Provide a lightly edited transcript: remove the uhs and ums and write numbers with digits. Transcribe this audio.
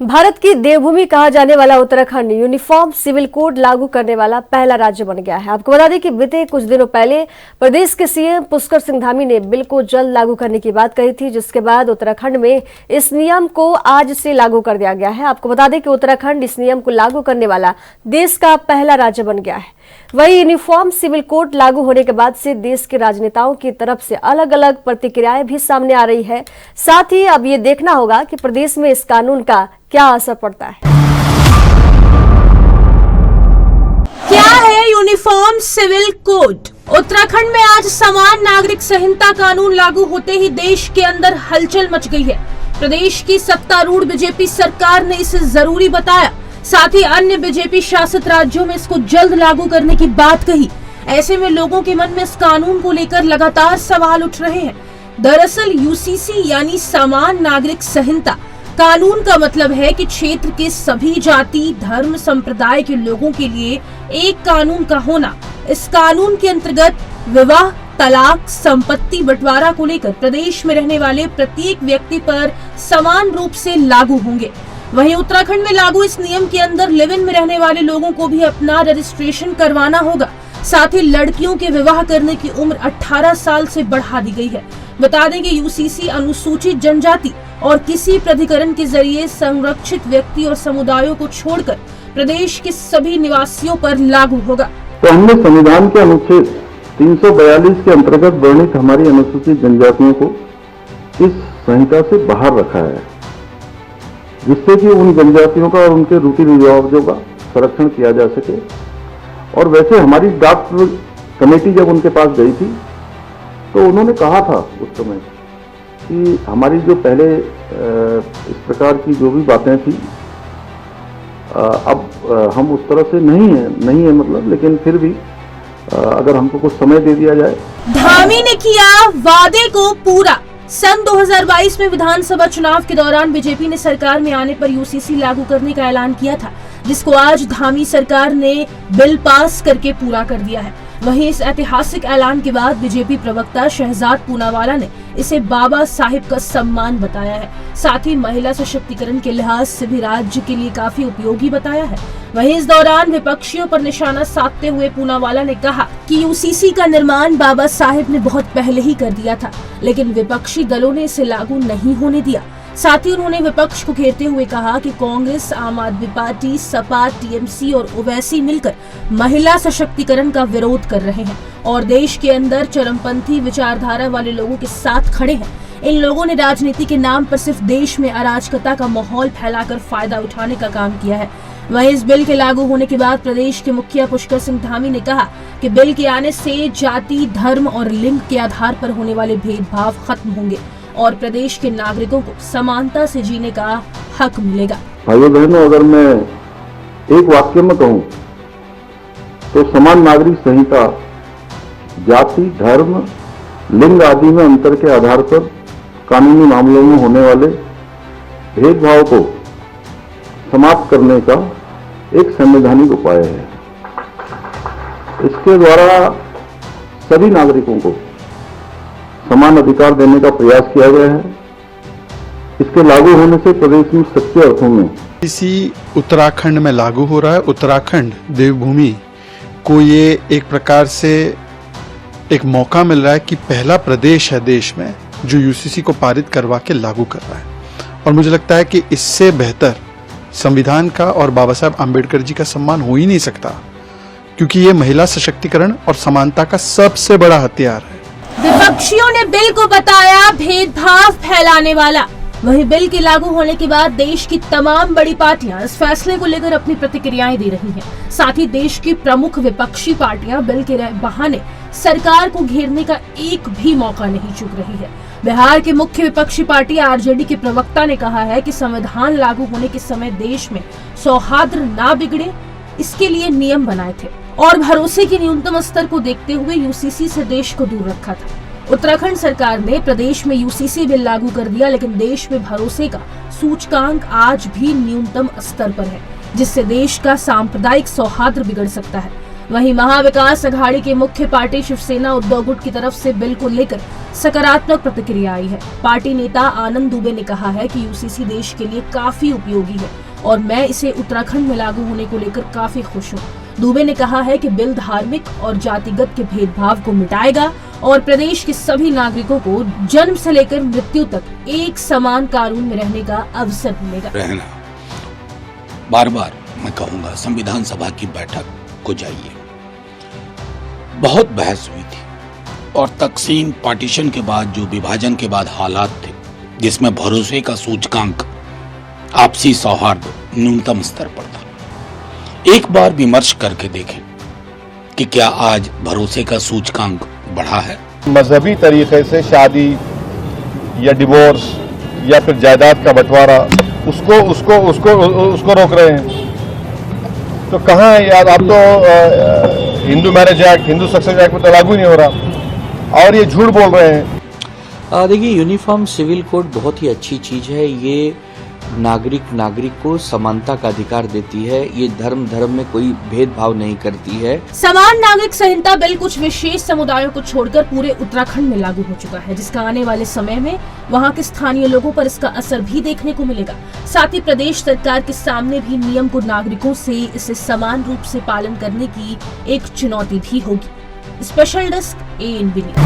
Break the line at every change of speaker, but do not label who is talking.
भारत की देवभूमि कहा जाने वाला उत्तराखंड यूनिफॉर्म सिविल कोड लागू करने वाला पहला राज्य बन गया है। आपको बता दें कि बीते कुछ दिनों पहले प्रदेश के सीएम पुष्कर सिंह धामी ने बिल को जल्द लागू करने की बात कही थी, जिसके बाद उत्तराखंड में इस नियम को आज से लागू कर दिया गया है। आपको बता दें कि उत्तराखंड इस नियम को लागू करने वाला देश का पहला राज्य बन गया है। वही यूनिफॉर्म सिविल कोड लागू होने के बाद से देश के राजनेताओं की तरफ से अलग अलग प्रतिक्रियाएं भी सामने आ रही है। साथ ही अब ये देखना होगा कि प्रदेश में इस कानून का क्या असर पड़ता है।
क्या है यूनिफॉर्म सिविल कोड? उत्तराखंड में आज समान नागरिक संहिता कानून लागू होते ही देश के अंदर हलचल मच गई है। प्रदेश की सत्तारूढ़ बीजेपी सरकार ने इसे जरूरी बताया, साथ ही अन्य बीजेपी शासित राज्यों में इसको जल्द लागू करने की बात कही। ऐसे में लोगों के मन में इस कानून को लेकर लगातार सवाल उठ रहे हैं। दरअसल यूसीसी यानी समान नागरिक संहिता कानून का मतलब है कि क्षेत्र के सभी जाति, धर्म, संप्रदाय के लोगों के लिए एक कानून का होना। इस कानून के अंतर्गत विवाह, तलाक, संपत्ति बंटवारा को लेकर प्रदेश में रहने वाले प्रत्येक व्यक्ति पर समान रूप से लागू होंगे। वहीं उत्तराखंड में लागू इस नियम के अंदर लिव इन में रहने वाले लोगों को भी अपना रजिस्ट्रेशन करवाना होगा। साथ ही लड़कियों के विवाह करने की उम्र 18 साल से बढ़ा दी गई है। बता दें कि यूसीसी अनुसूचित जनजाति और किसी प्राधिकरण के जरिए संरक्षित व्यक्ति और समुदायों को छोड़कर प्रदेश के सभी निवासियों पर लागू होगा।
तो हमने संविधान के अनुच्छेद 342 के अंतर्गत वर्णित हमारी अनुसूचित जनजातियों को इस संहिता से बाहर रखा है, जिससे कि उन जनजातियों का और उनके रीति रिवाजों का संरक्षण किया जा सके। और वैसे हमारी ड्राफ्ट कमेटी जब उनके पास गई थी तो उन्होंने कहा था उस समय कि हमारी जो पहले इस प्रकार की जो भी बातें थी अब हम उस तरह से नहीं है मतलब, लेकिन फिर भी अगर हमको कुछ समय दे दिया जाए।
धामी ने किया वादे को पूरा। सन 2022 में विधानसभा चुनाव के दौरान बीजेपी ने सरकार में आने पर यूसीसी लागू करने का ऐलान किया था, जिसको आज धामी सरकार ने बिल पास करके पूरा कर दिया है। वहीं इस ऐतिहासिक ऐलान के बाद बीजेपी प्रवक्ता शहजाद पूनावाला ने इसे बाबा साहिब का सम्मान बताया है। साथ ही महिला सशक्तिकरण के लिहाज से भी राज्य के लिए काफी उपयोगी बताया है। वहीं इस दौरान विपक्षियों पर निशाना साधते हुए पूनावाला ने कहा कि यूसीसी का निर्माण बाबा साहिब ने बहुत पहले ही कर दिया था, लेकिन विपक्षी दलों ने इसे लागू नहीं होने दिया। साथ ही उन्होंने विपक्ष को घेरते हुए कहा कि कांग्रेस, आम आदमी पार्टी, सपा, टीएमसी और ओवैसी मिलकर महिला सशक्तिकरण का विरोध कर रहे हैं और देश के अंदर चरमपंथी विचारधारा वाले लोगों के साथ खड़े हैं। इन लोगों ने राजनीति के नाम पर सिर्फ देश में अराजकता का माहौल फैलाकर फायदा उठाने का काम किया है। वहीं इस बिल के लागू होने के बाद प्रदेश के मुखिया पुष्कर सिंह धामी ने कहा कि बिल के आने से जाति, धर्म और लिंग के आधार पर होने वाले भेदभाव खत्म होंगे और प्रदेश के नागरिकों को समानता से जीने का हक मिलेगा।
भाइयों बहनों, अगर मैं एक वाक्य में कहूं तो समान नागरिक संहिता जाति, धर्म, लिंग आदि में अंतर के आधार पर कानूनी मामलों में होने वाले भेदभाव को समाप्त करने का एक संवैधानिक उपाय है। इसके द्वारा सभी नागरिकों को समान अधिकार देने का प्रयास किया गया है। इसके लागू होने से प्रदेश में सच्चे अर्थों में
इसी उत्तराखंड में लागू हो रहा है। उत्तराखंड देवभूमि को ये एक प्रकार से एक मौका मिल रहा है कि पहला प्रदेश है देश में जो यूसीसी को पारित करवा के लागू कर रहा है। और मुझे लगता है कि इससे बेहतर संविधान का और बाबा साहब आम्बेडकर जी का सम्मान हो ही नहीं सकता, क्योंकि ये महिला सशक्तिकरण और समानता का सबसे बड़ा हथियार है।
विपक्षियों ने बिल को बताया भेदभाव फैलाने वाला। वहीं बिल के लागू होने के बाद देश की तमाम बड़ी पार्टियां इस फैसले को लेकर अपनी प्रतिक्रियाएं दे रही हैं। साथ ही देश की प्रमुख विपक्षी पार्टियां बिल के बहाने सरकार को घेरने का एक भी मौका नहीं चूक रही है। बिहार के मुख्य विपक्षी पार्टी आरजेडी के प्रवक्ता ने कहा है कि संविधान लागू होने के समय देश में सौहार्द ना बिगड़े, इसके लिए नियम बनाए थे और भरोसे के न्यूनतम स्तर को देखते हुए यूसीसी से देश को दूर रखा था। उत्तराखंड सरकार ने प्रदेश में यूसीसी बिल लागू कर दिया, लेकिन देश में भरोसे का सूचकांक आज भी न्यूनतम स्तर पर है, जिससे देश का सांप्रदायिक सौहार्द बिगड़ सकता है। वहीं महाविकास अघाड़ी के मुख्य पार्टी शिवसेना उद्धव गुट की तरफ से बिल को लेकर सकारात्मक प्रतिक्रिया आई है। पार्टी नेता आनंद दुबे ने कहा है कि यूसीसी देश के लिए काफी उपयोगी है और मैं इसे उत्तराखंड में लागू होने को लेकर काफी खुश हूँ। दुबे ने कहा है कि बिल धार्मिक और जातिगत के भेदभाव को मिटाएगा और प्रदेश के सभी नागरिकों को जन्म से लेकर मृत्यु तक एक समान कानून में रहने का अवसर मिलेगा।
रहना बार बार मैं कहूंगा, संविधान सभा की बैठक को जाइए। बहुत बहस हुई थी और तकसीम पार्टीशन के बाद जो विभाजन के बाद हालात थे जिसमें भरोसे का सूचकांक आपसी सौहार्द न्यूनतम स्तर पर था। एक बार विमर्श करके देखें कि क्या आज भरोसे का सूचकांक बढ़ा है।
मजहबी तरीके से शादी या डिवोर्स या फिर जायदाद का बंटवारा उसको रोक रहे हैं। तो कहाँ है यार, अब तो Hindu marriage act, Hindu success act में तो लागू ही नहीं हो रहा और ये झूठ बोल रहे हैं।
देखिए, यूनिफॉर्म सिविल कोड बहुत ही अच्छी चीज है। ये नागरिक को समानता का अधिकार देती है। ये धर्म में कोई भेदभाव नहीं करती है।
समान नागरिक संहिता बिल कुछ विशेष समुदायों को छोड़कर पूरे उत्तराखंड में लागू हो चुका है, जिसका आने वाले समय में वहां के स्थानीय लोगों पर इसका असर भी देखने को मिलेगा। साथ ही प्रदेश सरकार के सामने भी नियम को नागरिकों से इसे समान रूप से पालन करने की एक चुनौती भी होगी। Special desk ANB news.